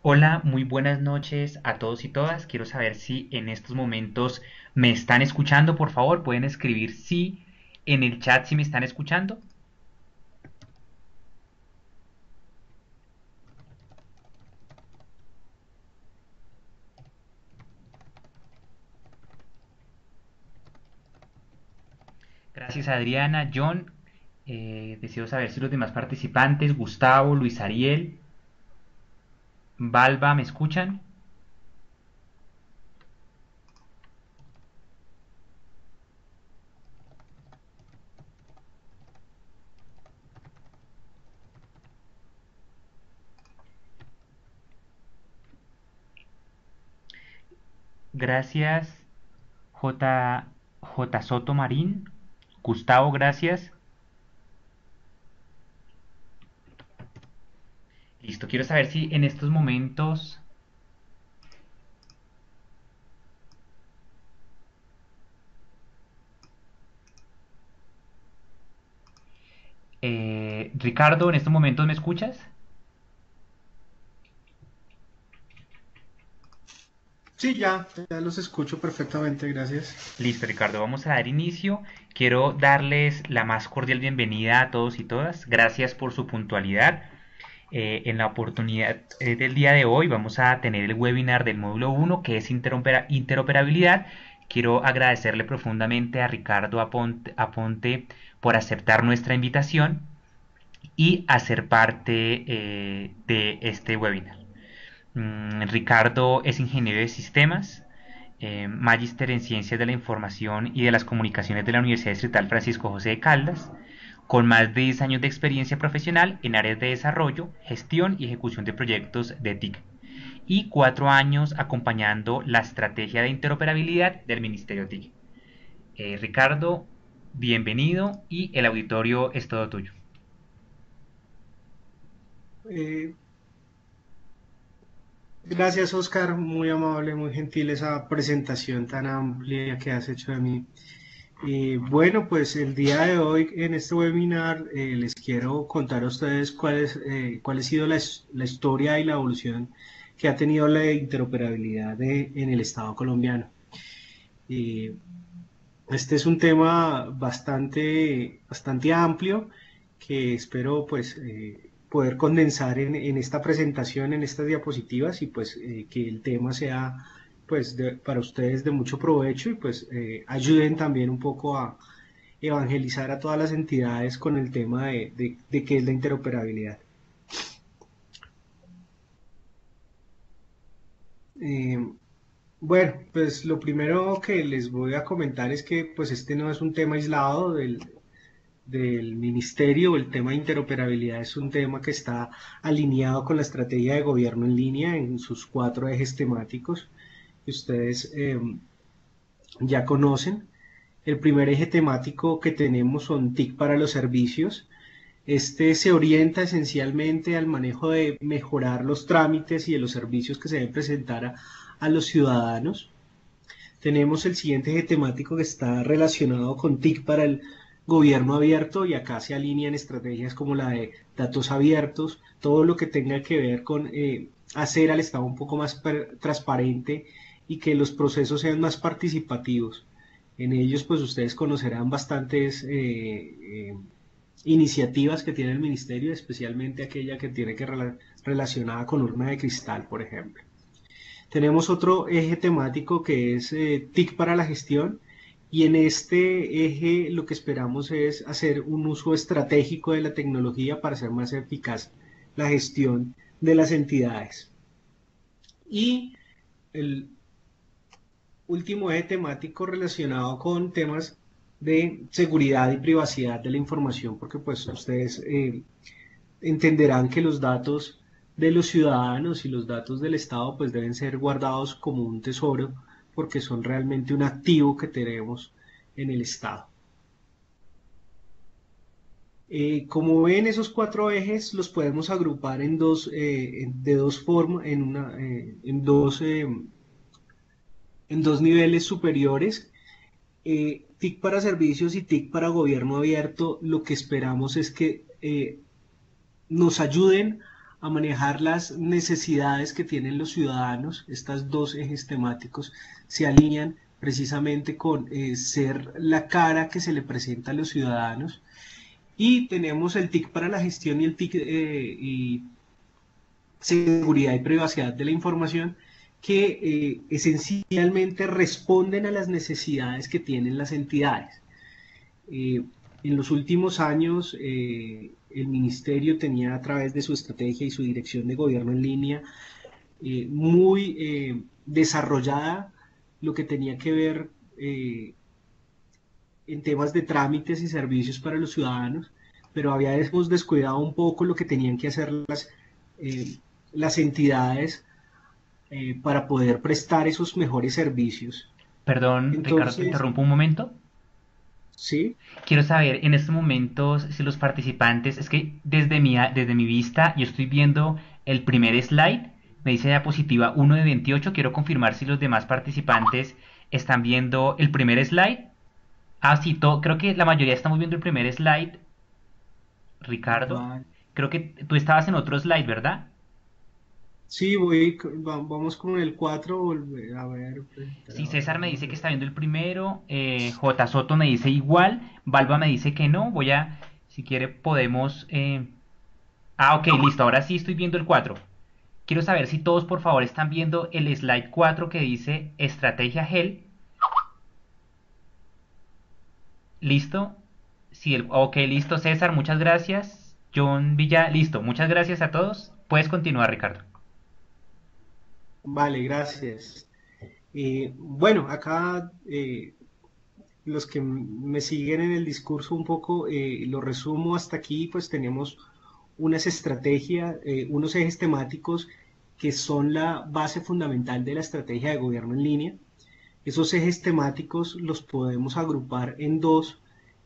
Hola, muy buenas noches a todos y todas. Quiero saber si en estos momentos me están escuchando. Por favor, pueden escribir sí en el chat si me están escuchando. Gracias, Adriana. John, deseo saber si los demás participantes, Gustavo, Luis Ariel, Balba, ¿me escuchan? Gracias, J. Soto Marín. Gustavo, gracias. Listo, quiero saber si en estos momentos Ricardo, ¿en estos momentos me escuchas? Sí, ya los escucho perfectamente, gracias. Listo, Ricardo, vamos a dar inicio. Quiero darles la más cordial bienvenida a todos y todas. Gracias por su puntualidad. En la oportunidad del día de hoy vamos a tener el webinar del módulo uno que es interoperabilidad. Quiero agradecerle profundamente a Ricardo Aponte por aceptar nuestra invitación y hacer parte de este webinar. Ricardo es ingeniero de sistemas, magíster en ciencias de la información y de las comunicaciones de la Universidad Distrital Francisco José de Caldas, con más de 10 años de experiencia profesional en áreas de desarrollo, gestión y ejecución de proyectos de TIC, y 4 años acompañando la estrategia de interoperabilidad del Ministerio TIC. Ricardo, bienvenido y el auditorio es todo tuyo. Eh, Gracias, Oscar, muy amable, muy gentil esa presentación tan amplia que has hecho de mí. Bueno, pues el día de hoy en este webinar les quiero contar a ustedes cuál ha sido la historia y la evolución que ha tenido la interoperabilidad en el Estado colombiano. Eh, Este es un tema bastante amplio que espero pues poder condensar en esta presentación, en estas diapositivas y pues que el tema sea pues para ustedes de mucho provecho y pues ayuden también un poco a evangelizar a todas las entidades con el tema de qué es la interoperabilidad. Eh, Bueno, pues lo primero que les voy a comentar es que pues este no es un tema aislado del ministerio. El tema de interoperabilidad es un tema que está alineado con la estrategia de gobierno en línea en sus cuatro ejes temáticos que ustedes ya conocen. El primer eje temático que tenemos son TIC para los servicios. Este se orienta esencialmente al manejo de mejorar los trámites y de los servicios que se deben presentar a los ciudadanos. Tenemos el siguiente eje temático que está relacionado con TIC para el gobierno abierto y acá se alinean estrategias como la de datos abiertos, todo lo que tenga que ver con hacer al Estado un poco más transparente y que los procesos sean más participativos. En ellos, pues ustedes conocerán bastantes iniciativas que tiene el ministerio, especialmente aquella que tiene que relacionada con urna de cristal, por ejemplo. Tenemos otro eje temático que es TIC para la gestión y en este eje lo que esperamos es hacer un uso estratégico de la tecnología para hacer más eficaz la gestión de las entidades. Y el último eje temático relacionado con temas de seguridad y privacidad de la información, porque pues ustedes entenderán que los datos de los ciudadanos y los datos del Estado pues deben ser guardados como un tesoro porque son realmente un activo que tenemos en el Estado. Como ven, esos cuatro ejes los podemos agrupar de dos formas, en dos niveles superiores. TIC para servicios y TIC para gobierno abierto, lo que esperamos es que nos ayuden a manejar las necesidades que tienen los ciudadanos. Estas dos ejes temáticos se alinean precisamente con ser la cara que se le presenta a los ciudadanos. Y tenemos el TIC para la gestión y el TIC y seguridad y privacidad de la información, que esencialmente responden a las necesidades que tienen las entidades. En los últimos años, el ministerio tenía, a través de su estrategia y su dirección de gobierno en línea, muy desarrollada lo que tenía que ver en temas de trámites y servicios para los ciudadanos, pero habíamos descuidado un poco lo que tenían que hacer las entidades para poder prestar esos mejores servicios. Perdón, Ricardo, te Entonces, interrumpo un momento. sí, Quiero saber en estos momentos si los participantes, es que desde mi vista yo estoy viendo el primer slide, me dice diapositiva 1 de 28, quiero confirmar si los demás participantes están viendo el primer slide. Ah, sí, creo que la mayoría estamos viendo el primer slide, Ricardo. vale. Creo que tú estabas en otro slide, ¿verdad? Sí, vamos con el 4, a ver, Sí, César me dice que está viendo el primero, J. Soto me dice igual, Balba me dice que no, si quiere podemos... Ah, ok, listo, ahora sí estoy viendo el 4. Quiero saber si todos por favor están viendo el slide 4 que dice Estrategia GEL. ¿Listo? Sí, ok, listo, César, muchas gracias. John Villa, listo, muchas gracias a todos. Puedes continuar, Ricardo. vale, gracias. Bueno, acá los que me siguen en el discurso un poco, lo resumo hasta aquí, pues tenemos unas estrategias, unos ejes temáticos que son la base fundamental de la estrategia de gobierno en línea. Esos ejes temáticos los podemos agrupar en dos,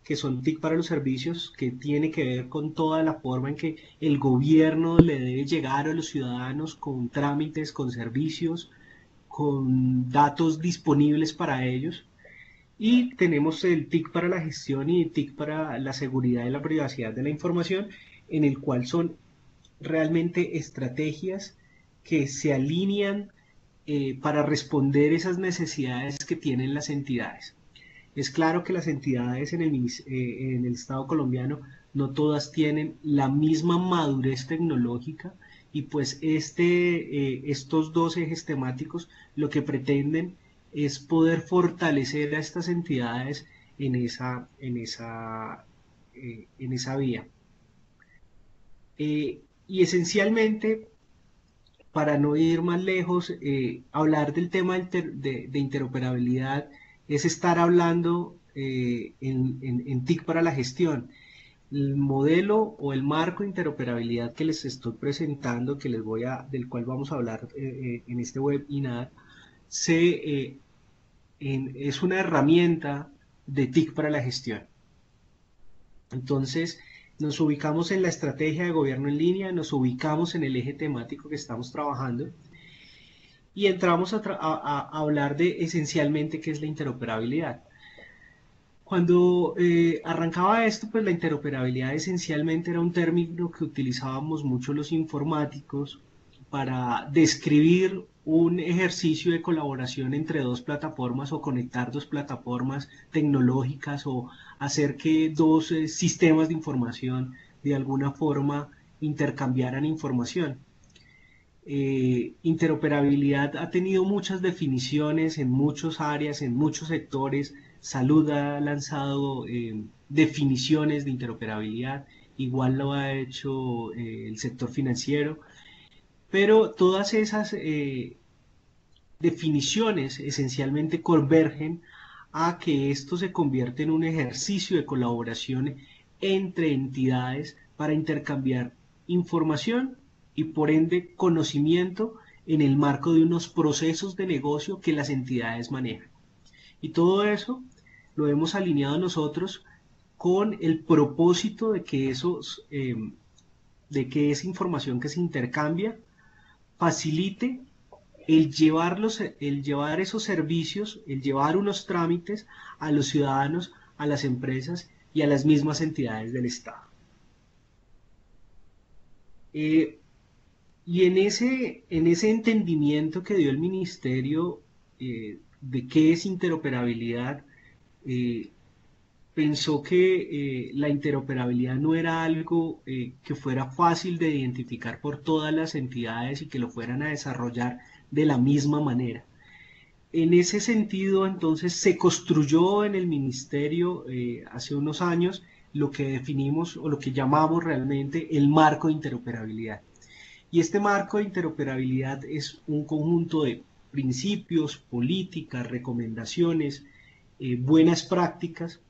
que son TIC para los servicios, que tiene que ver con toda la forma en que el gobierno le debe llegar a los ciudadanos con trámites, con servicios, con datos disponibles para ellos. Y tenemos el TIC para la gestión y el TIC para la seguridad y la privacidad de la información, en el cual son realmente estrategias que se alinean para responder esas necesidades que tienen las entidades. Es claro que las entidades en el Estado colombiano no todas tienen la misma madurez tecnológica y pues estos dos ejes temáticos lo que pretenden es poder fortalecer a estas entidades en esa vía. Y esencialmente, para no ir más lejos, hablar del tema de interoperabilidad es estar hablando en TIC para la gestión. El modelo o el marco de interoperabilidad que les estoy presentando, del cual vamos a hablar en este webinar, es una herramienta de TIC para la gestión. Entonces, nos ubicamos en la estrategia de gobierno en línea, nos ubicamos en el eje temático que estamos trabajando y entramos a hablar de esencialmente qué es la interoperabilidad. Cuando arrancaba esto, pues la interoperabilidad esencialmente era un término que utilizábamos mucho los informáticos para describir un ejercicio de colaboración entre dos plataformas o conectar dos plataformas tecnológicas o hacer que dos sistemas de información de alguna forma intercambiaran información. Interoperabilidad ha tenido muchas definiciones en muchas áreas, en muchos sectores. Salud ha lanzado definiciones de interoperabilidad, igual lo ha hecho el sector financiero, pero todas esas definiciones esencialmente convergen a que esto se convierte en un ejercicio de colaboración entre entidades para intercambiar información y por ende conocimiento en el marco de unos procesos de negocio que las entidades manejan. Y todo eso lo hemos alineado nosotros con el propósito de que esa información que se intercambia facilite el llevar esos servicios, el llevar unos trámites a los ciudadanos, a las empresas y a las mismas entidades del Estado. Y en ese entendimiento que dio el ministerio de qué es interoperabilidad, eh, pensó que la interoperabilidad no era algo que fuera fácil de identificar por todas las entidades y que lo fueran a desarrollar de la misma manera. En ese sentido, entonces, se construyó en el ministerio hace unos años lo que definimos o lo que llamamos realmente el marco de interoperabilidad. Y este marco de interoperabilidad es un conjunto de principios, políticas, recomendaciones, buenas prácticas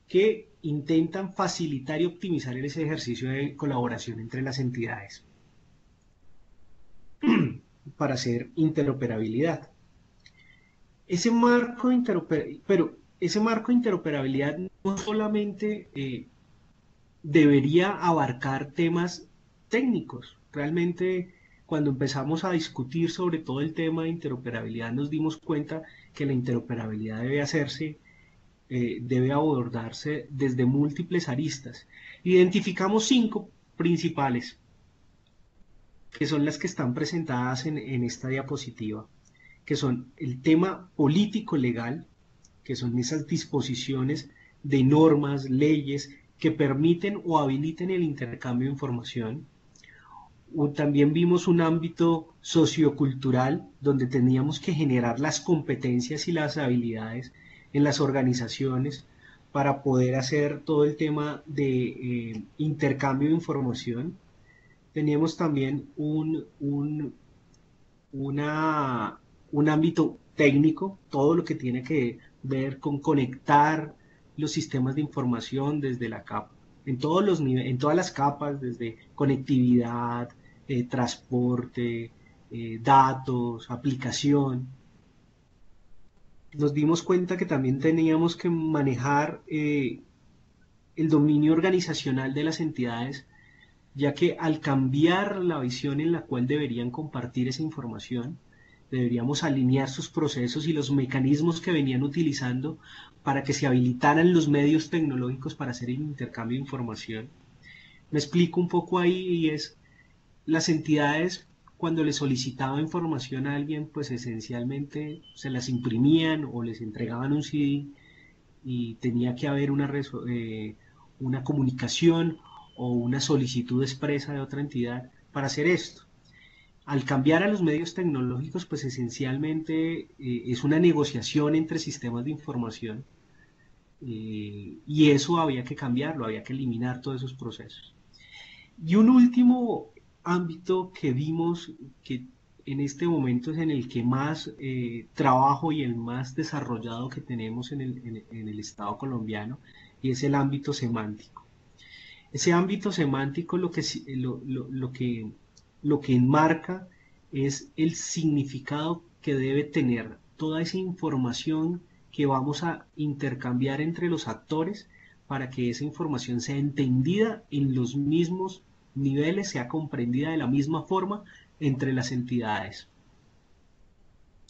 que intentan facilitar y optimizar ese ejercicio de colaboración entre las entidades para hacer interoperabilidad. Ese marco de interoperabilidad no solamente debería abarcar temas técnicos. Realmente, cuando empezamos a discutir sobre todo el tema de interoperabilidad, nos dimos cuenta que la interoperabilidad debe abordarse desde múltiples aristas. Identificamos 5 principales, que son las que están presentadas en esta diapositiva, que son el tema político-legal, que son esas disposiciones de normas, leyes que permiten o habiliten el intercambio de información. También vimos un ámbito sociocultural donde teníamos que generar las competencias y las habilidades en las organizaciones para poder hacer todo el tema de intercambio de información. Teníamos también una, un ámbito técnico, todo lo que tiene que ver con conectar los sistemas de información desde la capa, en todos los niveles, en todas las capas, desde conectividad, transporte, datos, aplicación. Nos dimos cuenta que también teníamos que manejar el dominio organizacional de las entidades, ya que al cambiar la visión en la cual deberían compartir esa información, deberíamos alinear sus procesos y los mecanismos que venían utilizando para que se habilitaran los medios tecnológicos para hacer el intercambio de información. Me explico un poco ahí y es, las entidades cuando le solicitaba información a alguien, pues esencialmente se las imprimían o les entregaban un CD y tenía que haber una comunicación o una solicitud expresa de otra entidad para hacer esto. Al cambiar a los medios tecnológicos, pues esencialmente es una negociación entre sistemas de información y eso había que cambiarlo, había que eliminar todos esos procesos. Y un último ámbito que vimos que en este momento es en el que más trabajo y el más desarrollado que tenemos en el Estado colombiano y es el ámbito semántico. Ese ámbito semántico lo que enmarca es el significado que debe tener toda esa información que vamos a intercambiar entre los actores para que esa información sea entendida en los mismos niveles, sea comprendida de la misma forma entre las entidades.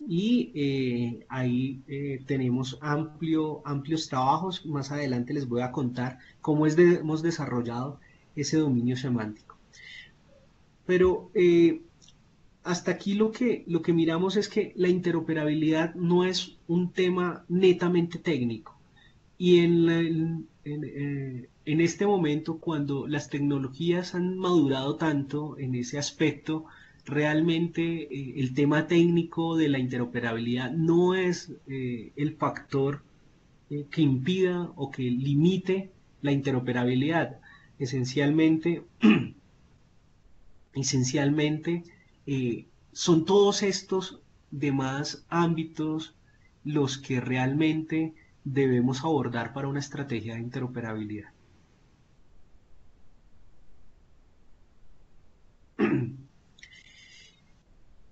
Y ahí tenemos amplios trabajos. Más adelante les voy a contar cómo hemos desarrollado ese dominio semántico. Pero hasta aquí lo que miramos es que la interoperabilidad no es un tema netamente técnico. Y en este momento, cuando las tecnologías han madurado tanto en ese aspecto, realmente el tema técnico de la interoperabilidad no es el factor que impida o que limite la interoperabilidad. Esencialmente, esencialmente son todos estos demás ámbitos los que realmente debemos abordar para una estrategia de interoperabilidad.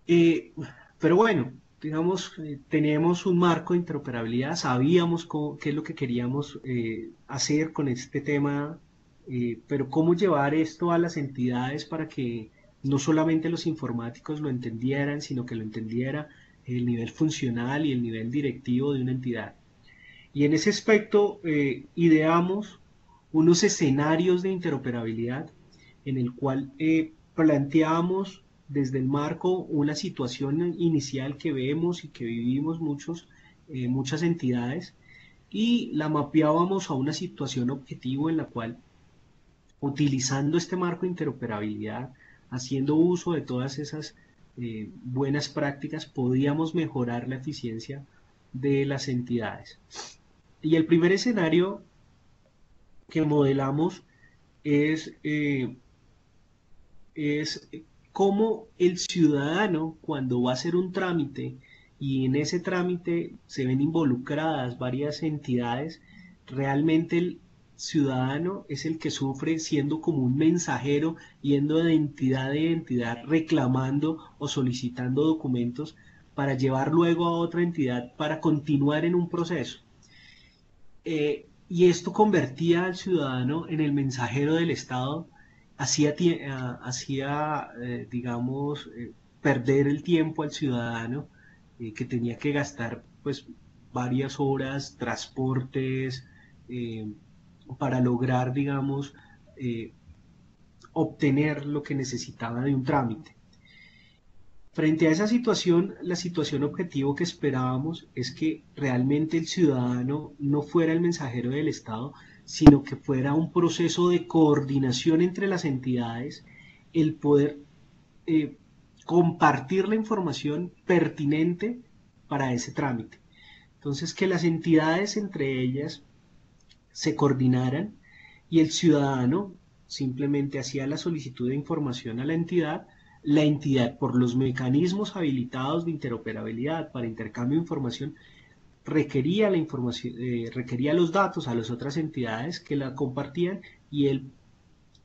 Eh, pero bueno, digamos, teníamos un marco de interoperabilidad, sabíamos qué es lo que queríamos hacer con este tema, pero cómo llevar esto a las entidades para que no solamente los informáticos lo entendieran, sino que lo entendiera el nivel funcional y el nivel directivo de una entidad. Y en ese aspecto ideamos unos escenarios de interoperabilidad en el cual planteamos desde el marco una situación inicial que vemos y que vivimos muchas entidades y la mapeábamos a una situación objetivo en la cual, utilizando este marco de interoperabilidad, haciendo uso de todas esas buenas prácticas, podíamos mejorar la eficiencia de las entidades. Y el primer escenario que modelamos es, eh, es cómo el ciudadano, cuando va a hacer un trámite y en ese trámite se ven involucradas varias entidades, realmente el ciudadano es el que sufre siendo como un mensajero, yendo de entidad en entidad reclamando o solicitando documentos para llevar luego a otra entidad para continuar en un proceso. Y esto convertía al ciudadano en el mensajero del Estado, digamos, perder el tiempo al ciudadano, que tenía que gastar pues varias horas, transportes, eh, para lograr, digamos, eh, obtener lo que necesitaba de un trámite. Frente a esa situación, la situación objetivo que esperábamos es que realmente el ciudadano no fuera el mensajero del Estado, sino que fuera un proceso de coordinación entre las entidades, el poder eh, compartir la información pertinente para ese trámite. Entonces, que las entidades entre ellas se coordinaran y el ciudadano simplemente hacía la solicitud de información a la entidad por los mecanismos habilitados de interoperabilidad para intercambio de información requería la información, requería los datos a las otras entidades que la compartían y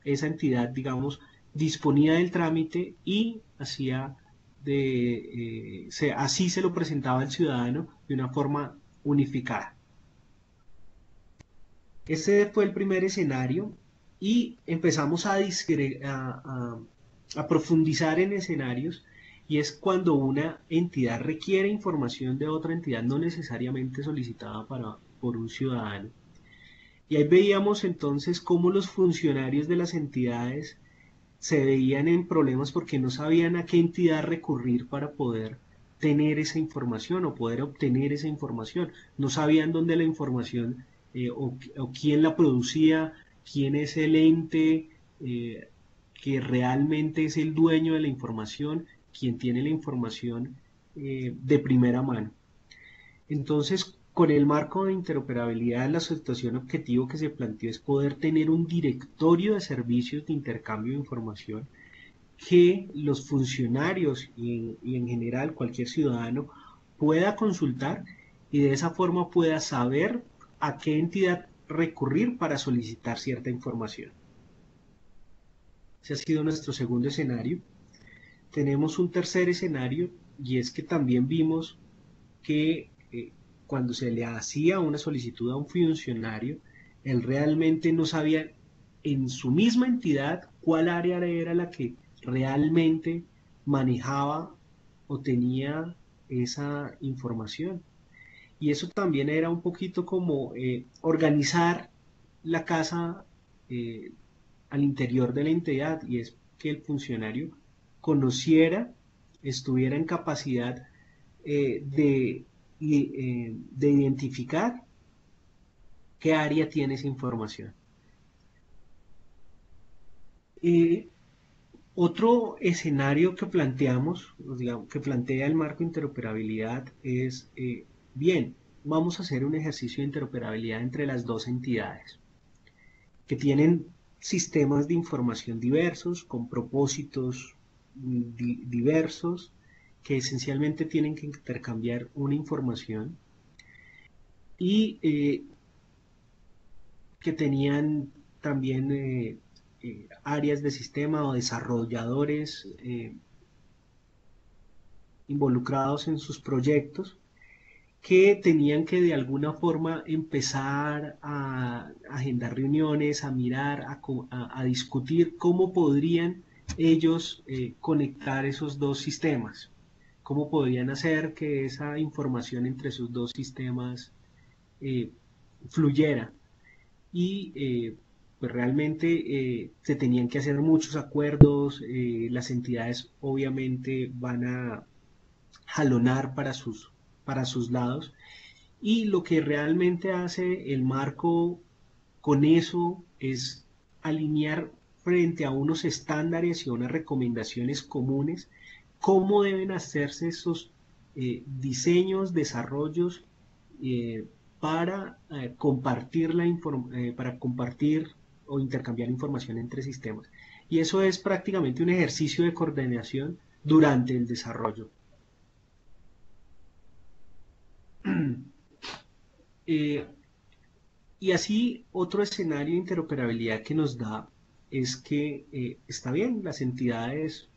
esa entidad, digamos, disponía del trámite y así se lo presentaba al ciudadano de una forma unificada. Ese fue el primer escenario y empezamos a profundizar en escenarios y es cuando una entidad requiere información de otra entidad no necesariamente solicitada por un ciudadano. Y ahí veíamos entonces cómo los funcionarios de las entidades se veían en problemas porque no sabían a qué entidad recurrir para poder tener esa información o poder obtener esa información. No sabían dónde la información o quién la producía, quién es el ente que realmente es el dueño de la información, quien tiene la información de primera mano. Entonces, con el marco de interoperabilidad, la situación objetivo que se planteó es poder tener un directorio de servicios de intercambio de información que los funcionarios y en general cualquier ciudadano pueda consultar y de esa forma pueda saber a qué entidad recurrir para solicitar cierta información. Ese ha sido nuestro segundo escenario. Tenemos un tercer escenario y es que también vimos que cuando se le hacía una solicitud a un funcionario, él realmente no sabía en su misma entidad cuál área era la que realmente manejaba o tenía esa información. Y eso también era un poquito como organizar la casa eh, al interior de la entidad, y es que el funcionario conociera, estuviera en capacidad de identificar qué área tiene esa información. Eh, Otro escenario que planteamos, digamos, que plantea el marco de interoperabilidad es, bien, vamos a hacer un ejercicio de interoperabilidad entre las dos entidades que tienen sistemas de información diversos, con propósitos diversos, que esencialmente tienen que intercambiar una información y que tenían también áreas de sistema o desarrolladores involucrados en sus proyectos que tenían que de alguna forma empezar a agendar reuniones, a mirar, a discutir cómo podrían ellos conectar esos dos sistemas, cómo podrían hacer que esa información entre esos dos sistemas eh, fluyera y pues realmente se tenían que hacer muchos acuerdos, las entidades obviamente van a jalonar para sus lados, y lo que realmente hace el marco con eso es alinear frente a unos estándares y a unas recomendaciones comunes cómo deben hacerse esos diseños, desarrollos eh, para compartir o intercambiar información entre sistemas. Y eso es prácticamente un ejercicio de coordinación durante el desarrollo. Eh, y así otro escenario de interoperabilidad que nos da es que está bien, las entidades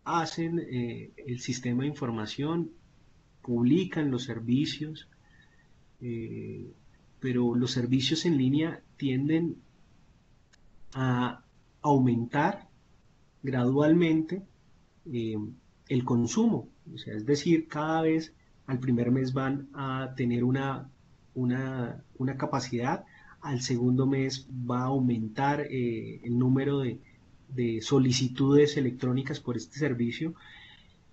hacen el sistema de información, publican los servicios, eh, pero los servicios en línea tienden a aumentar gradualmente eh, el consumo. O sea, es decir, cada vez al primer mes van a tener una capacidad, al segundo mes va a aumentar el número de solicitudes electrónicas por este servicio,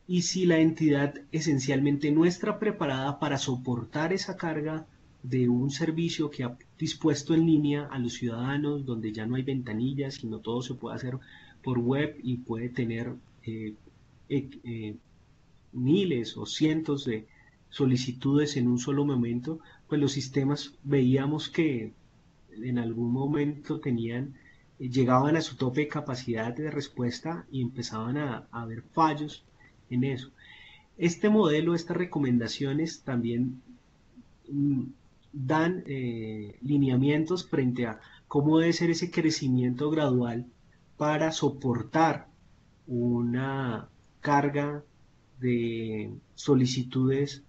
y si la entidad esencialmente no está preparada para soportar esa carga de un servicio que ha dispuesto en línea a los ciudadanos, donde ya no hay ventanillas, sino todo se puede hacer por web y puede tener eh, eh, miles o cientos de solicitudes en un solo momento, pues los sistemas veíamos que en algún momento llegaban a su tope de capacidad de respuesta y empezaban a haber fallos en eso. Este modelo, estas recomendaciones también mm, dan lineamientos frente a cómo debe ser ese crecimiento gradual para soportar una carga de solicitudes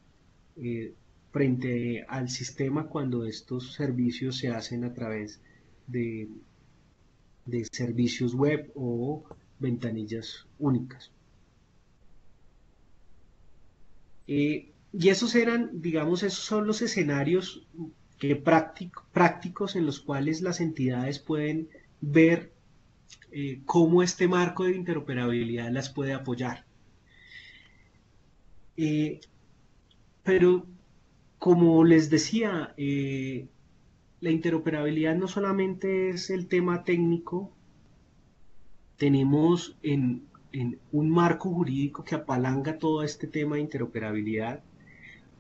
eh, frente al sistema cuando estos servicios se hacen a través de, de servicios web o ventanillas únicas. Y esos eran, digamos, esos son los escenarios prácticos en los cuales las entidades pueden ver cómo este marco de interoperabilidad las puede apoyar. Eh, pero, como les decía, la interoperabilidad no solamente es el tema técnico, tenemos en un marco jurídico que apalanca todo este tema de interoperabilidad.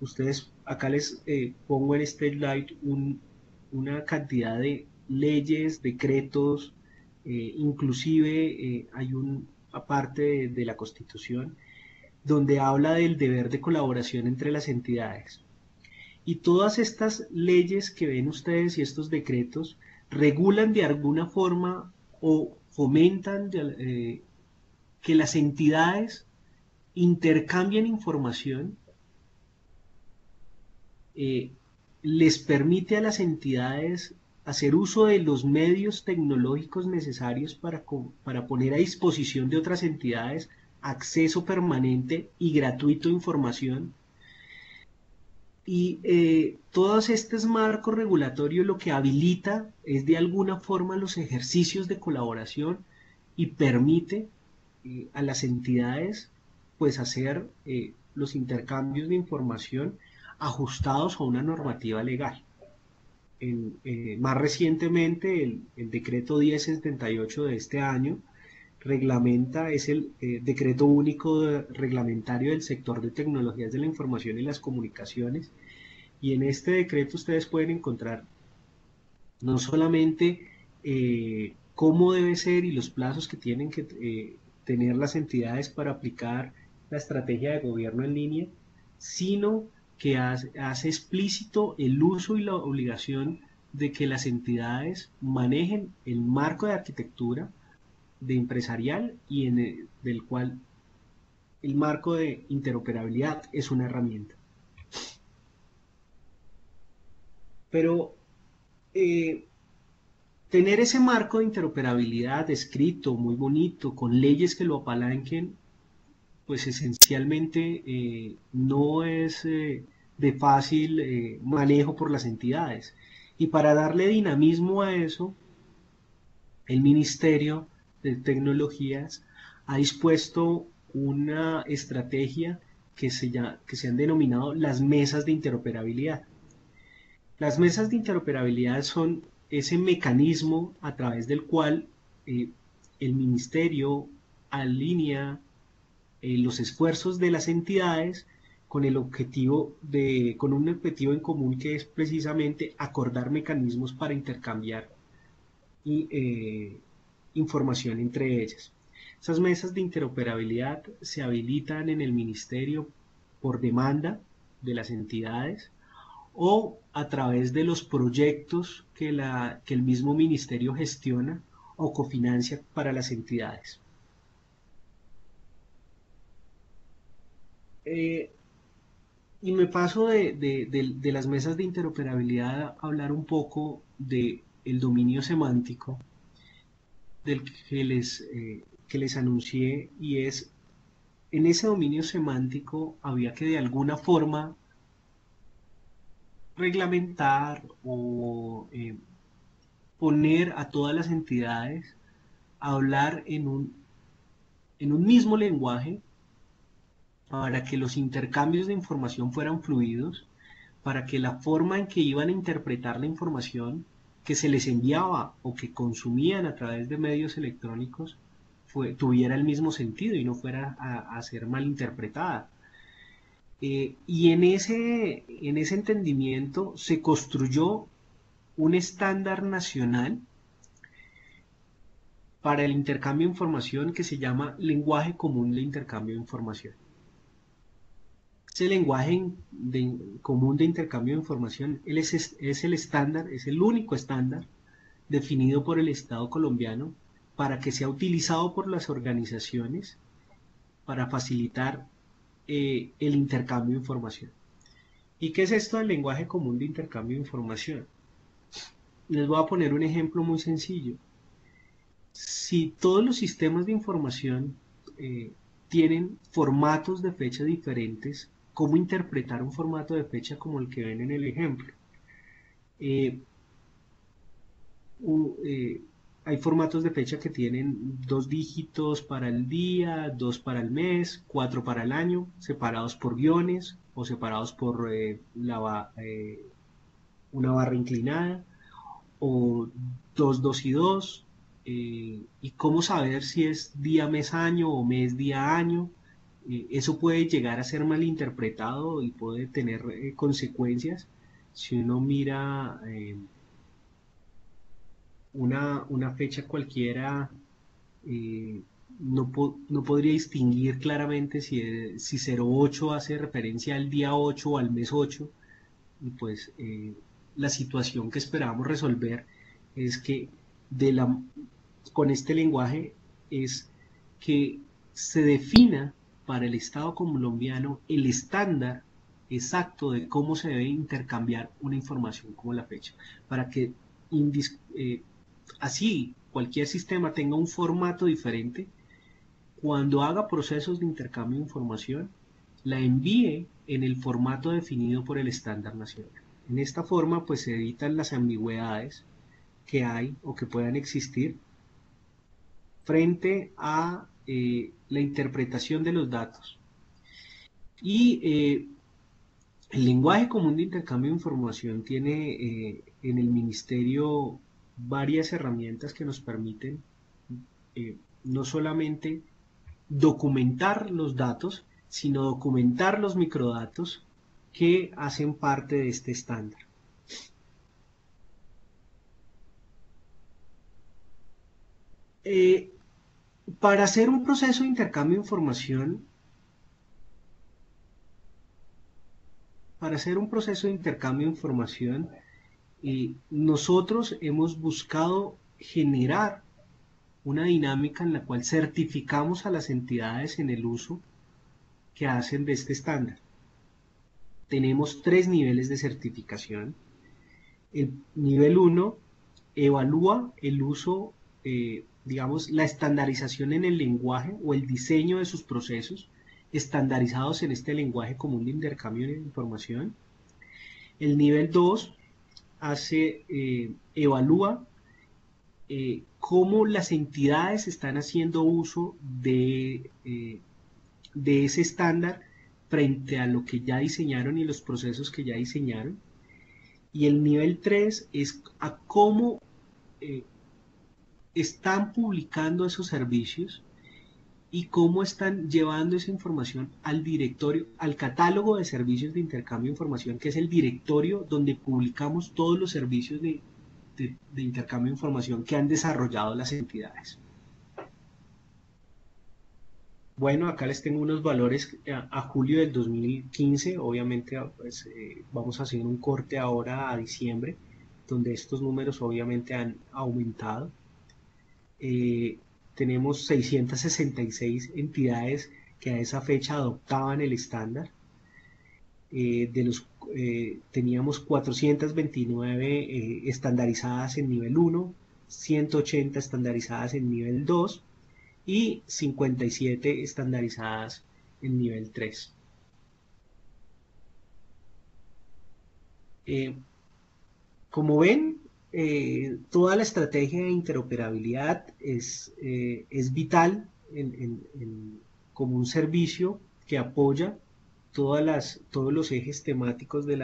Ustedes, acá les pongo en este slide una cantidad de leyes, decretos, inclusive hay una parte de la Constitución donde habla del deber de colaboración entre las entidades. Y todas estas leyes que ven ustedes y estos decretos regulan de alguna forma o fomentan que las entidades intercambien información, eh, les permite a las entidades hacer uso de los medios tecnológicos necesarios para poner a disposición de otras entidades acceso permanente y gratuito a información. Y todos estos marcos regulatorios lo que habilita es de alguna forma los ejercicios de colaboración y permite a las entidades pues hacer los intercambios de información ajustados a una normativa legal. Más recientemente el decreto 1078 de este año es el decreto único reglamentario del sector de tecnologías de la información y las comunicaciones, y en este decreto ustedes pueden encontrar no solamente cómo debe ser y los plazos que tienen que tener las entidades para aplicar la estrategia de gobierno en línea, sino que hace explícito el uso y la obligación de que las entidades manejen el marco de arquitectura de empresarial y del cual el marco de interoperabilidad es una herramienta. Pero tener ese marco de interoperabilidad escrito, muy bonito, con leyes que lo apalanquen, pues esencialmente no es de fácil manejo por las entidades. Y para darle dinamismo a eso, el Ministerio de Tecnologías ha dispuesto una estrategia que se han denominado las mesas de interoperabilidad. Las mesas de interoperabilidad son ese mecanismo a través del cual eh, el ministerio alinea los esfuerzos de las entidades con un objetivo en común, que es precisamente acordar mecanismos para intercambiar y, información entre ellas. Esas mesas de interoperabilidad se habilitan en el ministerio por demanda de las entidades o a través de los proyectos que el mismo ministerio gestiona o cofinancia para las entidades. Eh, y me paso de las mesas de interoperabilidad a hablar un poco del dominio semántico del que les anuncié, y es, en ese dominio semántico había que de alguna forma reglamentar o poner a todas las entidades a hablar en un mismo lenguaje para que los intercambios de información fueran fluidos, para que la forma en que iban a interpretar la información que se les enviaba o que consumían a través de medios electrónicos tuviera el mismo sentido y no fuera a ser malinterpretada. Y en ese entendimiento se construyó un estándar nacional para el intercambio de información que se llama lenguaje común de intercambio de información. Ese común de intercambio de información es el estándar, es el único estándar definido por el Estado colombiano para que sea utilizado por las organizaciones para facilitar el intercambio de información. ¿Y qué es esto del lenguaje común de intercambio de información? Les voy a poner un ejemplo muy sencillo. Si todos los sistemas de información eh, tienen formatos de fecha diferentes, ¿cómo interpretar un formato de fecha como el que ven en el ejemplo? Eh, u- eh, Hay formatos de fecha que tienen 2 dígitos para el día, 2 para el mes, 4 para el año, separados por guiones o separados por una barra inclinada, o 2 2 y 2. Y cómo saber si es día, mes, año o mes, día, año. Eso puede llegar a ser malinterpretado y puede tener consecuencias si uno mira una fecha cualquiera. eh, no podría distinguir claramente si 08 hace referencia al día 8 o al mes 8. Y pues la situación que esperábamos resolver es que de la, con este lenguaje es que se defina para el Estado colombiano el estándar exacto de cómo se debe intercambiar una información como la fecha, para que así cualquier sistema tenga un formato diferente. Cuando haga procesos de intercambio de información, la envíe en el formato definido por el estándar nacional. En esta forma, pues se evitan las ambigüedades que hay o que puedan existir frente a la interpretación de los datos. Y el lenguaje común de intercambio de información tiene en el ministerio varias herramientas que nos permiten no solamente documentar los datos, sino documentar los microdatos que hacen parte de este estándar. Eh, para hacer un proceso de intercambio de información, nosotros hemos buscado generar una dinámica en la cual certificamos a las entidades en el uso que hacen de este estándar. Tenemos 3 niveles de certificación. El nivel 1 evalúa el uso, digamos, la estandarización en el lenguaje o el diseño de sus procesos estandarizados en este lenguaje común de intercambio de información. El nivel 2 evalúa cómo las entidades están haciendo uso de ese estándar frente a lo que ya diseñaron y los procesos que ya diseñaron. Y el nivel 3 es a cómo eh, están publicando esos servicios y cómo están llevando esa información al directorio, al catálogo de servicios de intercambio de información, que es el directorio donde publicamos todos los servicios de intercambio de información que han desarrollado las entidades. Bueno, acá les tengo unos valores a julio del 2015. Obviamente pues, vamos a hacer un corte ahora a diciembre, donde estos números obviamente han aumentado. Eh, Tenemos 666 entidades que a esa fecha adoptaban el estándar. Teníamos 429 estandarizadas en nivel 1, 180 estandarizadas en nivel 2 y 57 estandarizadas en nivel 3. Eh, Como ven, toda la estrategia de interoperabilidad es vital como un servicio que apoya todos los ejes temáticos de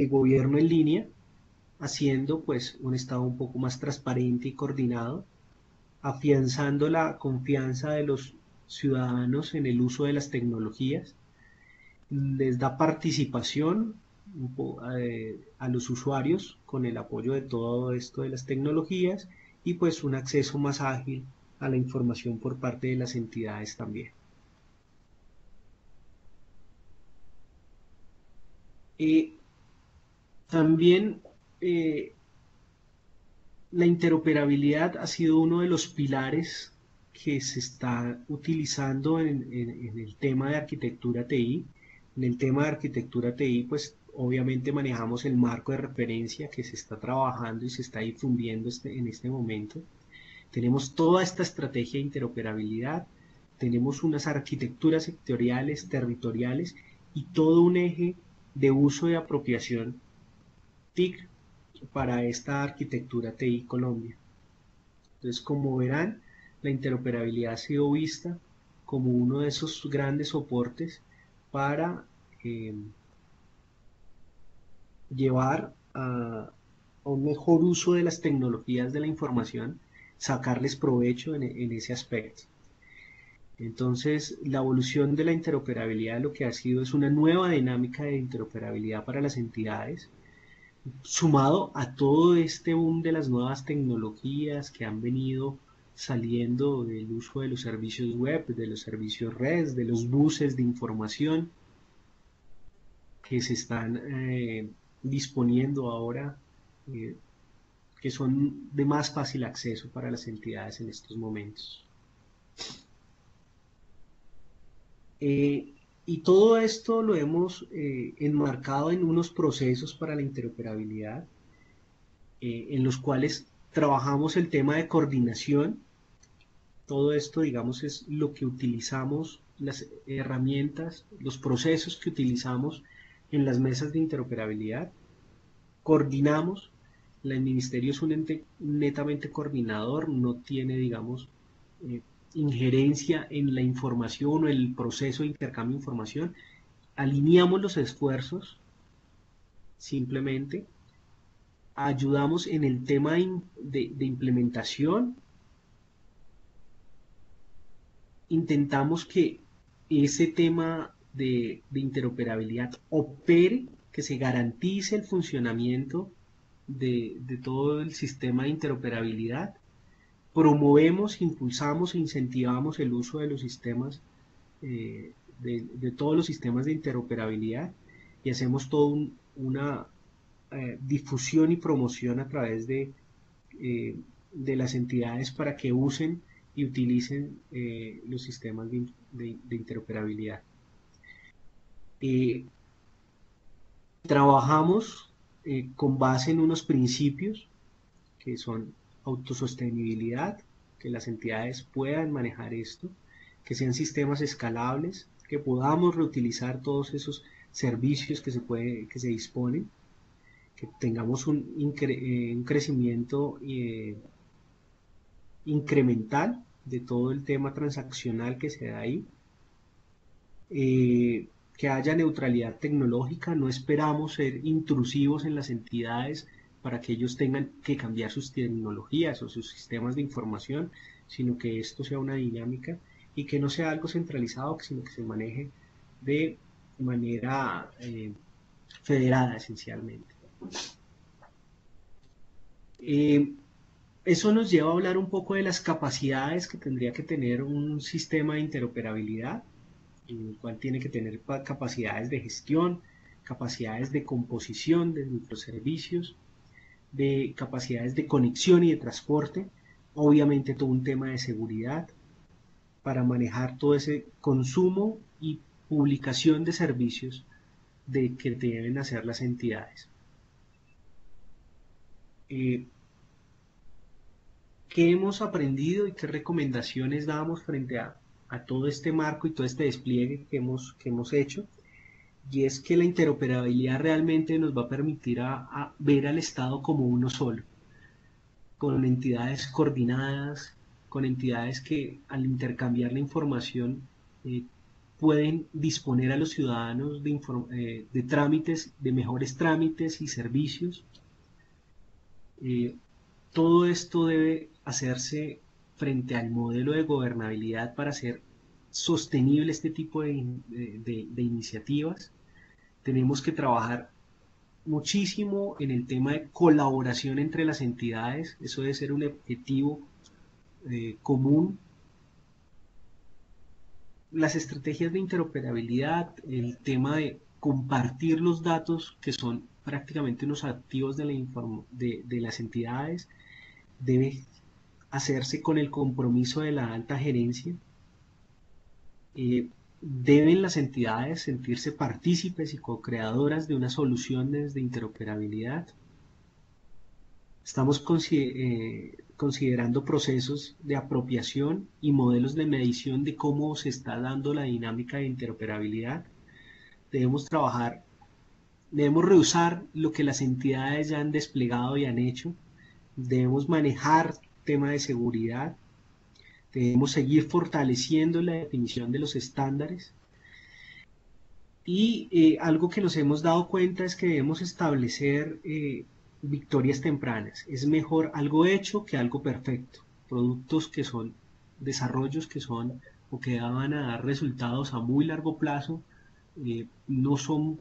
gobierno en línea, haciendo pues un Estado un poco más transparente y coordinado, afianzando la confianza de los ciudadanos en el uso de las tecnologías, les da participación a los usuarios con el apoyo de todo esto de las tecnologías y pues un acceso más ágil a la información por parte de las entidades también. También eh, la interoperabilidad ha sido uno de los pilares que se está utilizando en el tema de arquitectura TI. En el tema de arquitectura TI, pues obviamente manejamos el marco de referencia que se está trabajando y se está difundiendo en este momento. Tenemos toda esta estrategia de interoperabilidad, tenemos unas arquitecturas sectoriales, territoriales y todo un eje de uso de apropiación TIC para esta arquitectura TI Colombia. Entonces, como verán, la interoperabilidad ha sido vista como uno de esos grandes soportes para llevar a un mejor uso de las tecnologías de la información, sacarles provecho en ese aspecto. Entonces, la evolución de la interoperabilidad lo que ha sido es una nueva dinámica de interoperabilidad para las entidades, sumado a todo este boom de las nuevas tecnologías que han venido saliendo del uso de los servicios web, de los servicios REST, de los buses de información que se están disponiendo ahora, eh, que son de más fácil acceso para las entidades en estos momentos. Eh, y todo esto lo hemos enmarcado en unos procesos para la interoperabilidad, en los cuales trabajamos el tema de coordinación. Todo esto, digamos, es lo que utilizamos, las herramientas, los procesos que utilizamos en las mesas de interoperabilidad. Coordinamos, el ministerio es un ente netamente coordinador, no tiene, digamos, eh, injerencia en la información o el proceso de intercambio de información. Alineamos los esfuerzos, simplemente ayudamos en el tema de implementación, intentamos que ese tema de interoperabilidad opere, que se garantice el funcionamiento de todo el sistema de interoperabilidad. Promovemos, impulsamos e incentivamos el uso de los sistemas, de todos los sistemas de interoperabilidad y hacemos toda una difusión y promoción a través de las entidades para que usen y utilicen los sistemas de interoperabilidad. Trabajamos con base en unos principios que son autosostenibilidad, que las entidades puedan manejar esto, que sean sistemas escalables, que podamos reutilizar todos esos servicios que se disponen, que tengamos un crecimiento incremental de todo el tema transaccional que se da ahí, que haya neutralidad tecnológica, no esperamos ser intrusivos en las entidades para que ellos tengan que cambiar sus tecnologías o sus sistemas de información, sino que esto sea una dinámica y que no sea algo centralizado, sino que se maneje de manera federada esencialmente. Eh, Eso nos lleva a hablar un poco de las capacidades que tendría que tener un sistema de interoperabilidad, en el cual tiene que tener capacidades de gestión, capacidades de composición de microservicios, de capacidades de conexión y de transporte, obviamente todo un tema de seguridad para manejar todo ese consumo y publicación de servicios que deben hacer las entidades. Eh, ¿Qué hemos aprendido y qué recomendaciones damos frente a todo este marco y todo este despliegue que hemos hecho? Y es que la interoperabilidad realmente nos va a permitir a ver al Estado como uno solo, con entidades coordinadas, con entidades que al intercambiar la información eh, pueden disponer a los ciudadanos de trámites, de mejores trámites y servicios. Eh, Todo esto debe hacerse frente al modelo de gobernabilidad para hacer sostenible este tipo de iniciativas. Tenemos que trabajar muchísimo en el tema de colaboración entre las entidades, eso debe ser un objetivo común. Las estrategias de interoperabilidad, el tema de compartir los datos que son prácticamente unos activos de las entidades, debe hacerse con el compromiso de la alta gerencia. Deben las entidades sentirse partícipes y co-creadoras de unas soluciones de interoperabilidad. Estamos considerando procesos de apropiación y modelos de medición de cómo se está dando la dinámica de interoperabilidad. Debemos trabajar, debemos reusar lo que las entidades ya han desplegado y han hecho. Debemos manejar tema de seguridad. Debemos seguir fortaleciendo la definición de los estándares. Y algo que nos hemos dado cuenta es que debemos establecer victorias tempranas. Es mejor algo hecho que algo perfecto. Productos que son desarrollos que son o que van a dar resultados a muy largo plazo no son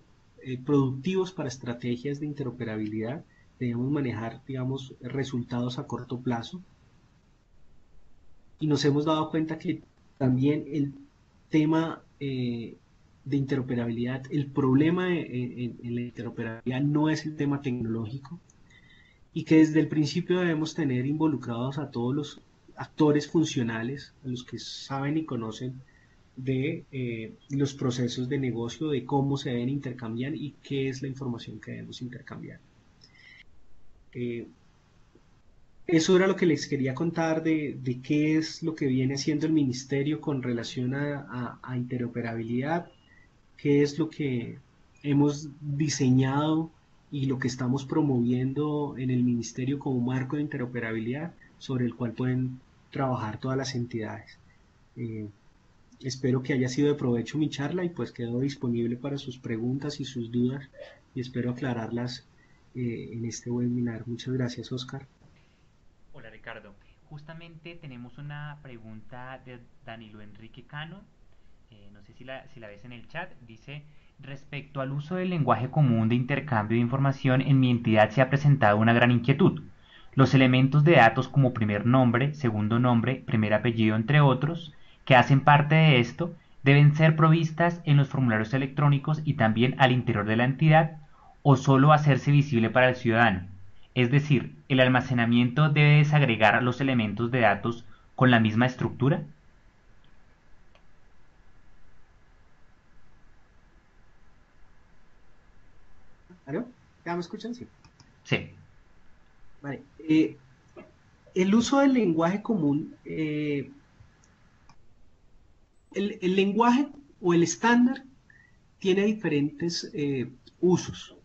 productivos para estrategias de interoperabilidad. Debemos manejar, digamos, resultados a corto plazo. Y nos hemos dado cuenta que también el tema de interoperabilidad, el problema en la interoperabilidad no es el tema tecnológico y que desde el principio debemos tener involucrados a todos los actores funcionales, a los que saben y conocen de los procesos de negocio, de cómo se deben intercambiar y qué es la información que debemos intercambiar. Eh, Eso era lo que les quería contar de qué es lo que viene haciendo el ministerio con relación a interoperabilidad, qué es lo que hemos diseñado y lo que estamos promoviendo en el ministerio como marco de interoperabilidad sobre el cual pueden trabajar todas las entidades. Eh, Espero que haya sido de provecho mi charla y pues quedo disponible para sus preguntas y sus dudas y espero aclararlas en este webinar. Muchas gracias, Oscar. Hola Ricardo, justamente tenemos una pregunta de Danilo Enrique Cano, no sé si la ves en el chat, dice, respecto al uso del lenguaje común de intercambio de información, en mi entidad se ha presentado una gran inquietud. Los elementos de datos como primer nombre, segundo nombre, primer apellido, entre otros, que hacen parte de esto, deben ser provistas en los formularios electrónicos y también al interior de la entidad o solo hacerse visible para el ciudadano. Es decir, el almacenamiento debe desagregar los elementos de datos con la misma estructura. ¿Aló? ¿Ya me escuchan? Sí. Sí. Vale. El uso del lenguaje común, el lenguaje o el estándar tiene diferentes usos.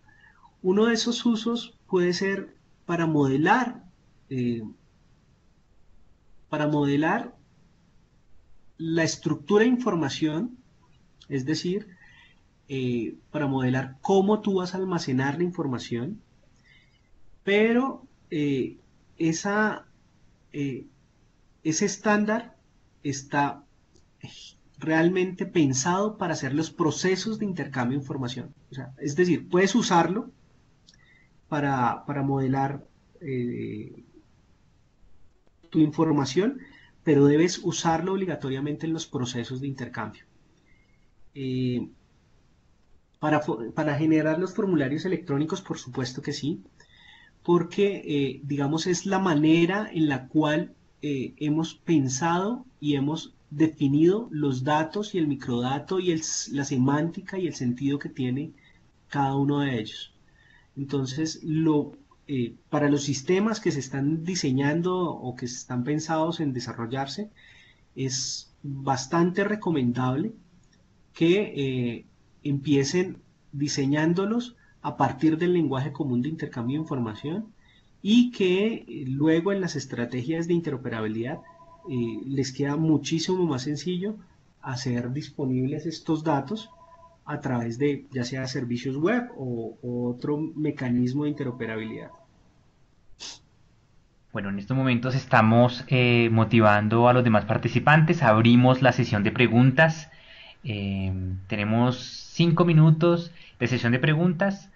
Uno de esos usos puede ser para modelar, eh, para modelar la estructura de información, es decir, para modelar cómo tú vas a almacenar la información, pero esa, eh, ese estándar está realmente pensado para hacer los procesos de intercambio de información. O sea, es decir, puedes usarlo para modelar eh, tu información, pero debes usarlo obligatoriamente en los procesos de intercambio. Eh, para generar los formularios electrónicos, por supuesto que sí, porque, digamos, es la manera en la cual hemos pensado y hemos definido los datos y el microdato y la semántica y el sentido que tiene cada uno de ellos. Entonces, para los sistemas que se están diseñando o que están pensados en desarrollarse, es bastante recomendable que empiecen diseñándolos a partir del lenguaje común de intercambio de información y que luego en las estrategias de interoperabilidad les queda muchísimo más sencillo hacer disponibles estos datos a través de ya sea servicios web o otro mecanismo de interoperabilidad. Bueno, en estos momentos estamos motivando a los demás participantes. Abrimos la sesión de preguntas. Tenemos 5 minutos de sesión de preguntas.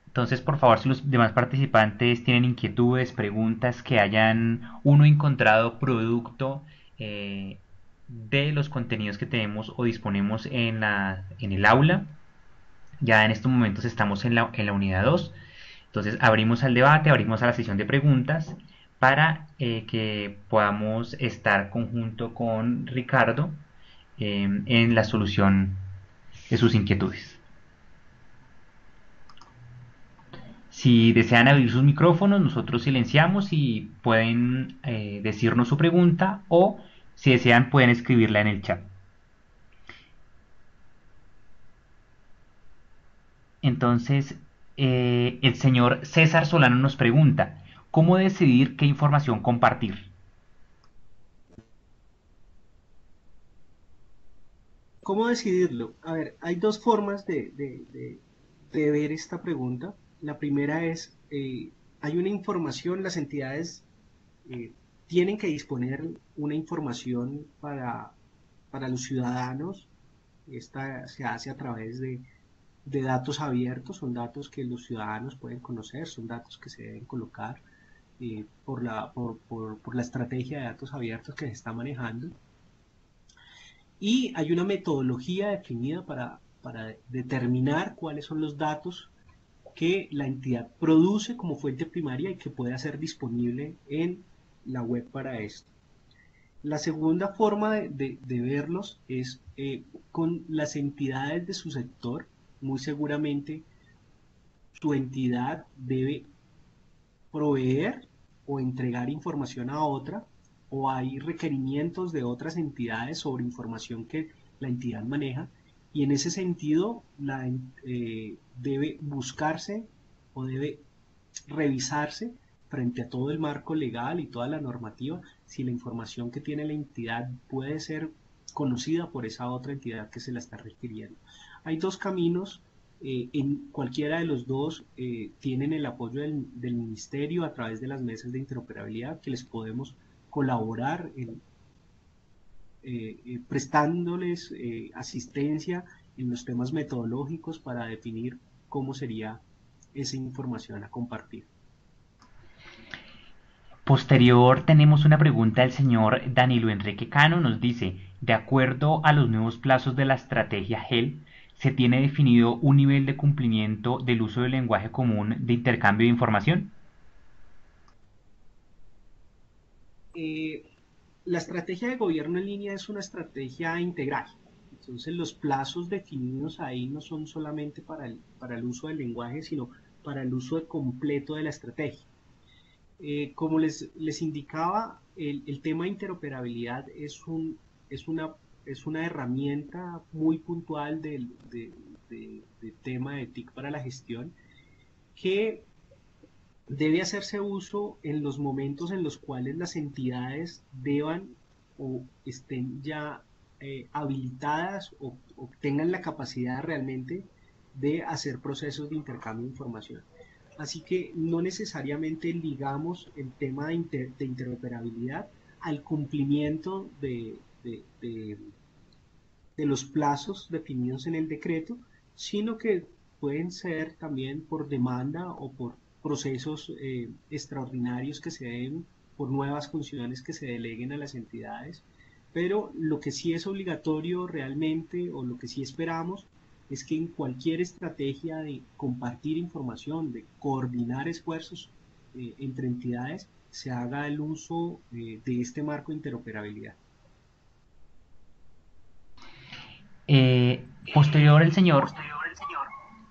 Entonces, por favor, si los demás participantes tienen inquietudes, preguntas, que hayan uno encontrado producto de los contenidos que tenemos o disponemos en el aula. Ya en estos momentos estamos en la unidad 2. Entonces abrimos al debate, abrimos a la sesión de preguntas para que podamos estar conjunto con Ricardo en la solución de sus inquietudes. Si desean abrir sus micrófonos, nosotros silenciamos y pueden decirnos su pregunta o si desean pueden escribirla en el chat. Entonces, el señor César Solano nos pregunta, ¿cómo decidir qué información compartir? ¿Cómo decidirlo? A ver, hay dos formas de ver esta pregunta. La primera es, hay una información, las entidades eh, tienen que disponer una información para los ciudadanos. Esta se hace a través de datos abiertos, son datos que los ciudadanos pueden conocer, son datos que se deben colocar por la estrategia de datos abiertos que se está manejando. Y hay una metodología definida para determinar cuáles son los datos que la entidad produce como fuente primaria y que puede hacer disponible en la web para esto. La segunda forma de verlos es con las entidades de su sector. Muy seguramente tu entidad debe proveer o entregar información a otra, o hay requerimientos de otras entidades sobre información que la entidad maneja, y en ese sentido debe buscarse o debe revisarse frente a todo el marco legal y toda la normativa si la información que tiene la entidad puede ser conocida por esa otra entidad que se la está requiriendo. Hay dos caminos, en cualquiera de los dos tienen el apoyo del ministerio a través de las mesas de interoperabilidad que les podemos colaborar prestándoles asistencia en los temas metodológicos para definir cómo sería esa información a compartir. Posterior tenemos una pregunta del señor Danilo Enrique Cano. Nos dice, de acuerdo a los nuevos plazos de la estrategia GEL, ¿se tiene definido un nivel de cumplimiento del uso del lenguaje común de intercambio de información? Eh, la estrategia de gobierno en línea es una estrategia integral. Entonces los plazos definidos ahí no son solamente para el uso del lenguaje, sino para el uso completo de la estrategia. Como les indicaba, el tema de interoperabilidad es una herramienta muy puntual de tema de TIC para la gestión, que debe hacerse uso en los momentos en los cuales las entidades deban o estén ya habilitadas o tengan la capacidad realmente de hacer procesos de intercambio de información. Así que no necesariamente ligamos el tema de interoperabilidad al cumplimiento de los plazos definidos en el decreto, sino que pueden ser también por demanda o por procesos extraordinarios que se den, por nuevas funciones que se deleguen a las entidades. Pero lo que sí es obligatorio realmente, o lo que sí esperamos, es que en cualquier estrategia de compartir información, de coordinar esfuerzos entre entidades, se haga el uso de este marco de interoperabilidad. Posterior, el señor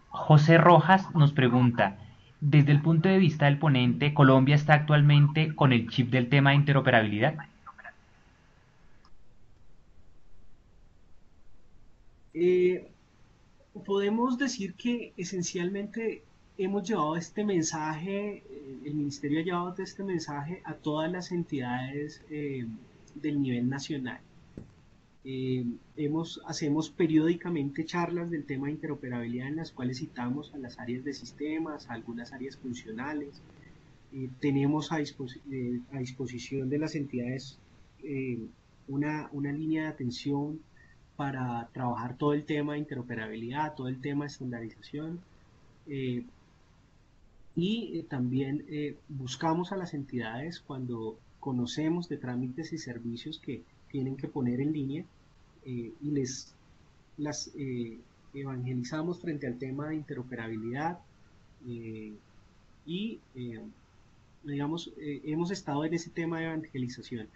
José Rojas nos pregunta, desde el punto de vista del ponente, ¿Colombia está actualmente con el chip del tema de interoperabilidad? Eh, Podemos decir que esencialmente hemos llevado este mensaje, el Ministerio ha llevado este mensaje a todas las entidades del nivel nacional. Hacemos periódicamente charlas del tema de interoperabilidad en las cuales citamos a las áreas de sistemas, a algunas áreas funcionales. Tenemos a disposición de las entidades eh, una línea de atención para trabajar todo el tema de interoperabilidad, todo el tema de estandarización. eh, También buscamos a las entidades cuando conocemos de trámites y servicios que tienen que poner en línea y las evangelizamos frente al tema de interoperabilidad eh, y digamos, hemos estado en ese tema de evangelización.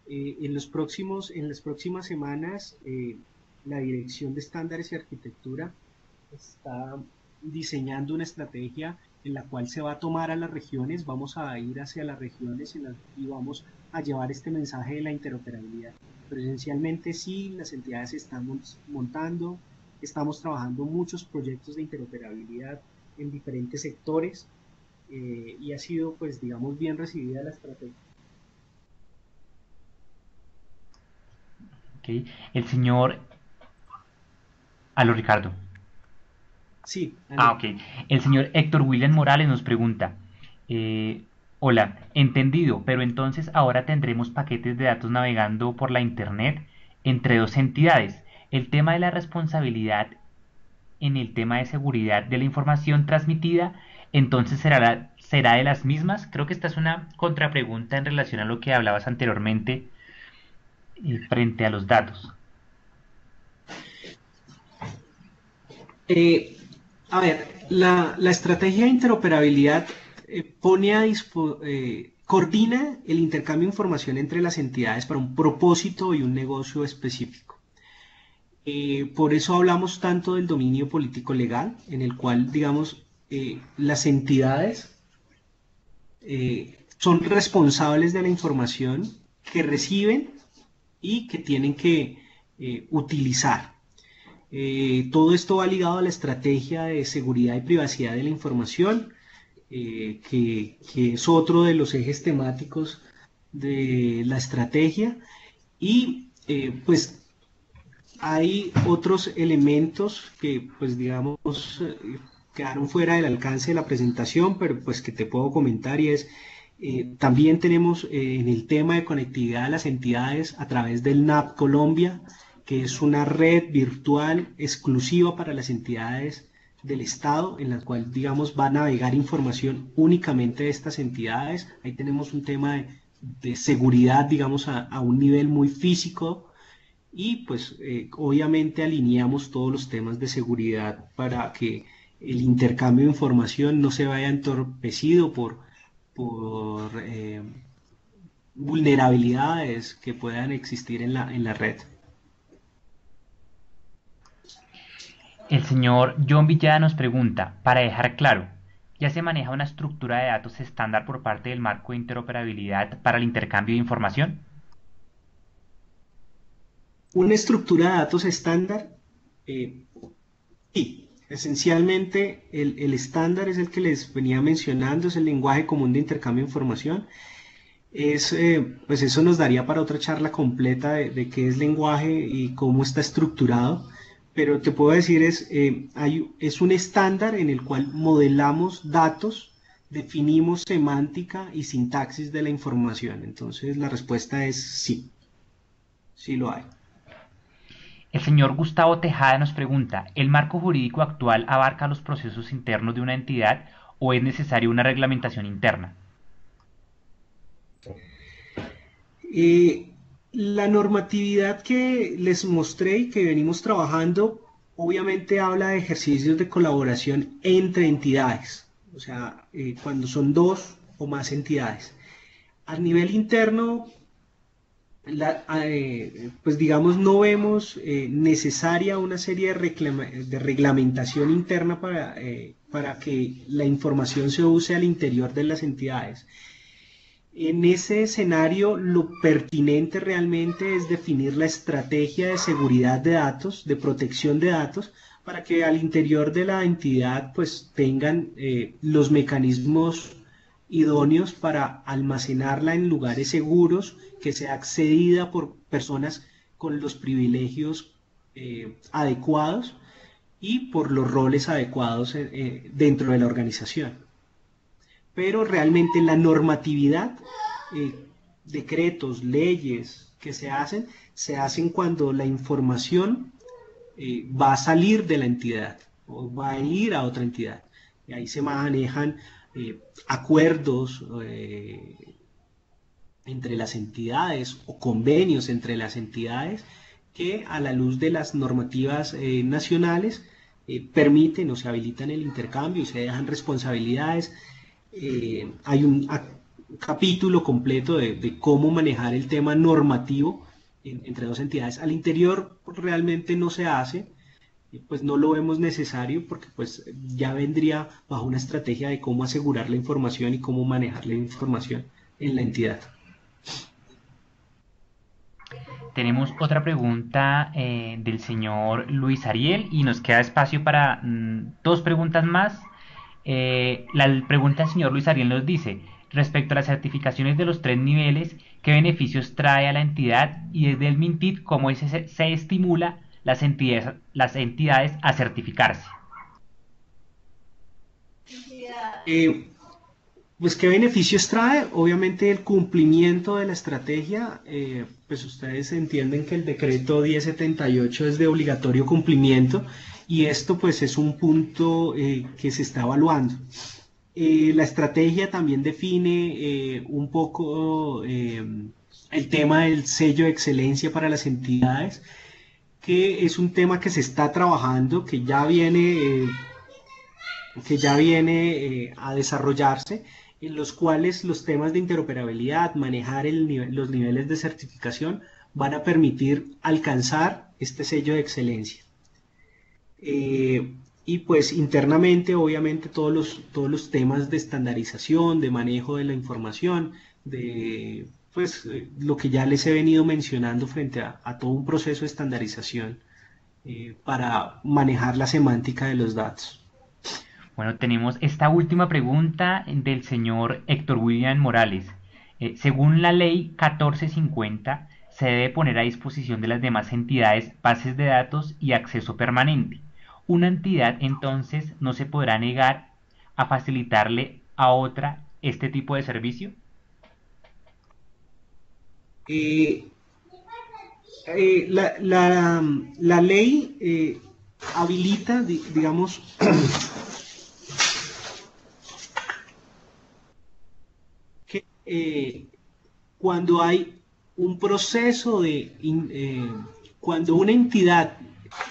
En las próximas semanas, la Dirección de Estándares y Arquitectura está diseñando una estrategia en la cual se va a tomar a las regiones, vamos a ir hacia las regiones y vamos a llevar este mensaje de la interoperabilidad. Pero esencialmente sí, las entidades estamos montando, estamos trabajando muchos proyectos de interoperabilidad en diferentes sectores y ha sido, pues, digamos, bien recibida la estrategia. ¿Ok? El señor... Aló, Ricardo. Sí, Ah, aló. ok. El señor Héctor William Morales nos pregunta, eh, hola, entendido, pero entonces ahora tendremos paquetes de datos navegando por la Internet entre dos entidades. El tema de la responsabilidad en el tema de seguridad de la información transmitida, entonces será de las mismas. Creo que esta es una contrapregunta en relación a lo que hablabas anteriormente frente a los datos. Eh, a ver, la estrategia de interoperabilidad coordina el intercambio de información entre las entidades para un propósito y un negocio específico. Por eso hablamos tanto del dominio político legal, en el cual, digamos, las entidades son responsables de la información que reciben y que tienen que utilizar. Todo esto va ligado a la estrategia de seguridad y privacidad de la información, que es otro de los ejes temáticos de la estrategia. Y pues hay otros elementos que, pues digamos, quedaron fuera del alcance de la presentación, pero pues que te puedo comentar y es, también tenemos en el tema de conectividad a las entidades a través del NAP Colombia, que es una red virtual exclusiva para las entidades del Estado, en la cual, digamos, va a navegar información únicamente de estas entidades. Ahí tenemos un tema de seguridad, digamos, a un nivel muy físico y pues obviamente alineamos todos los temas de seguridad para que el intercambio de información no se vaya entorpecido por vulnerabilidades que puedan existir en la red. El señor John Villada nos pregunta, para dejar claro, ¿ya se maneja una estructura de datos estándar por parte del marco de interoperabilidad para el intercambio de información? Una estructura de datos estándar eh, Sí, esencialmente el estándar es el que les venía mencionando, es el lenguaje común de intercambio de información. Pues eso nos daría para otra charla completa de qué es lenguaje y cómo está estructurado, pero te puedo decir es un estándar en el cual modelamos datos, definimos semántica y sintaxis de la información. Entonces la respuesta es sí, sí lo hay. El señor Gustavo Tejada nos pregunta, ¿el marco jurídico actual abarca los procesos internos de una entidad o es necesaria una reglamentación interna? Eh, la normatividad que les mostré y que venimos trabajando, obviamente habla de ejercicios de colaboración entre entidades, o sea, cuando son dos o más entidades. A nivel interno, pues digamos, no vemos necesaria una serie de reglamentación interna para que la información se use al interior de las entidades. En ese escenario, lo pertinente realmente es definir la estrategia de seguridad de datos, de protección de datos, para que al interior de la entidad pues tengan los mecanismos idóneos para almacenarla en lugares seguros, que sea accedida por personas con los privilegios adecuados y por los roles adecuados dentro de la organización. Pero realmente la normatividad, eh, decretos, leyes que se hacen cuando la información va a salir de la entidad o va a ir a otra entidad. Y ahí se manejan acuerdos entre las entidades o convenios entre las entidades que a la luz de las normativas nacionales permiten o se habilitan el intercambio y se dejan responsabilidades. Hay un capítulo completo de cómo manejar el tema normativo entre dos entidades. Al interior realmente no se hace, pues no lo vemos necesario porque pues ya vendría bajo una estrategia de cómo asegurar la información y cómo manejar la información en la entidad. Tenemos otra pregunta del señor Luis Ariel y nos queda espacio para dos preguntas más. La pregunta del señor Luis Ariel nos dice, respecto a las certificaciones de los tres niveles, ¿qué beneficios trae a la entidad? Y desde el Mintit, ¿cómo se estimula las entidades a certificarse? Eh, Pues, ¿qué beneficios trae? Obviamente el cumplimiento de la estrategia, pues ustedes entienden que el decreto 1078 es de obligatorio cumplimiento y esto pues es un punto que se está evaluando. La estrategia también define un poco el tema del sello de excelencia para las entidades, que es un tema que se está trabajando, que ya viene a desarrollarse, en los cuales los temas de interoperabilidad, manejar los niveles de certificación, van a permitir alcanzar este sello de excelencia. Y pues internamente, obviamente, todos los temas de estandarización, de manejo de la información, de pues lo que ya les he venido mencionando frente a todo un proceso de estandarización para manejar la semántica de los datos. Bueno, tenemos esta última pregunta del señor Héctor William Morales. Según la ley 1450, se debe poner a disposición de las demás entidades bases de datos y acceso permanente. Una entidad entonces no se podrá negar a facilitarle a otra este tipo de servicio. Eh, la ley habilita, digamos, que cuando hay un proceso cuando una entidad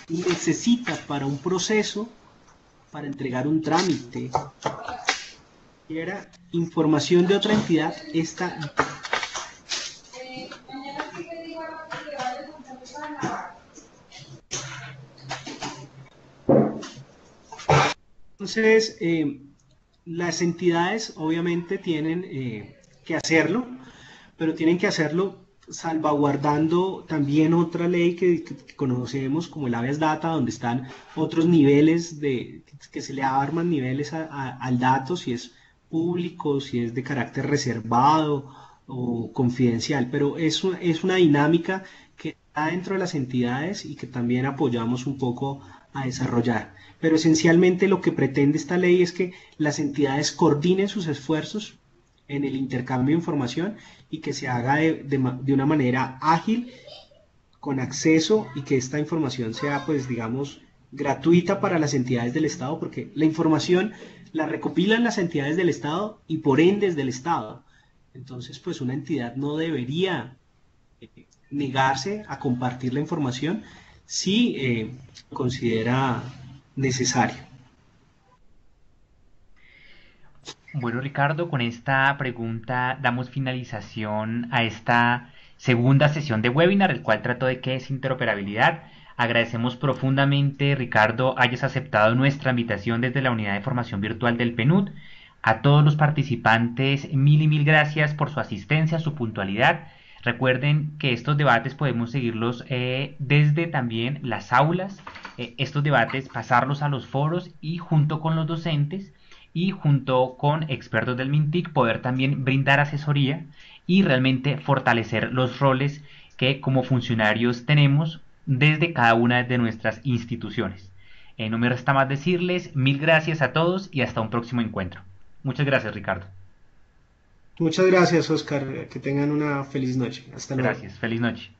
necesita para un proceso, para entregar un trámite, quiera información de otra entidad, esta. Entonces, las entidades obviamente tienen que hacerlo, pero tienen que hacerlo salvaguardando también otra ley que conocemos como el habeas data, donde están otros niveles que se le arman niveles al dato, si es público, si es de carácter reservado o confidencial, pero es una dinámica que está dentro de las entidades y que también apoyamos un poco a desarrollar. Pero esencialmente lo que pretende esta ley es que las entidades coordinen sus esfuerzos en el intercambio de información y que se haga de una manera ágil, con acceso y que esta información sea, pues, digamos, gratuita para las entidades del Estado, porque la información la recopilan las entidades del Estado y por ende es del Estado. Entonces, pues una entidad no debería negarse a compartir la información si considera necesario. Bueno, Ricardo, con esta pregunta damos finalización a esta segunda sesión de webinar, el cual trató de qué es interoperabilidad. Agradecemos profundamente, Ricardo, hayas aceptado nuestra invitación desde la unidad de formación virtual del PNUD. A todos los participantes, mil y mil gracias por su asistencia, su puntualidad. Recuerden que estos debates podemos seguirlos desde también las aulas, estos debates pasarlos a los foros y junto con los docentes y junto con expertos del MINTIC poder también brindar asesoría y realmente fortalecer los roles que como funcionarios tenemos desde cada una de nuestras instituciones. No me resta más decirles mil gracias a todos y hasta un próximo encuentro. Muchas gracias, Ricardo. Muchas gracias, Oscar. Que tengan una feliz noche. Hasta luego. Gracias. Feliz noche.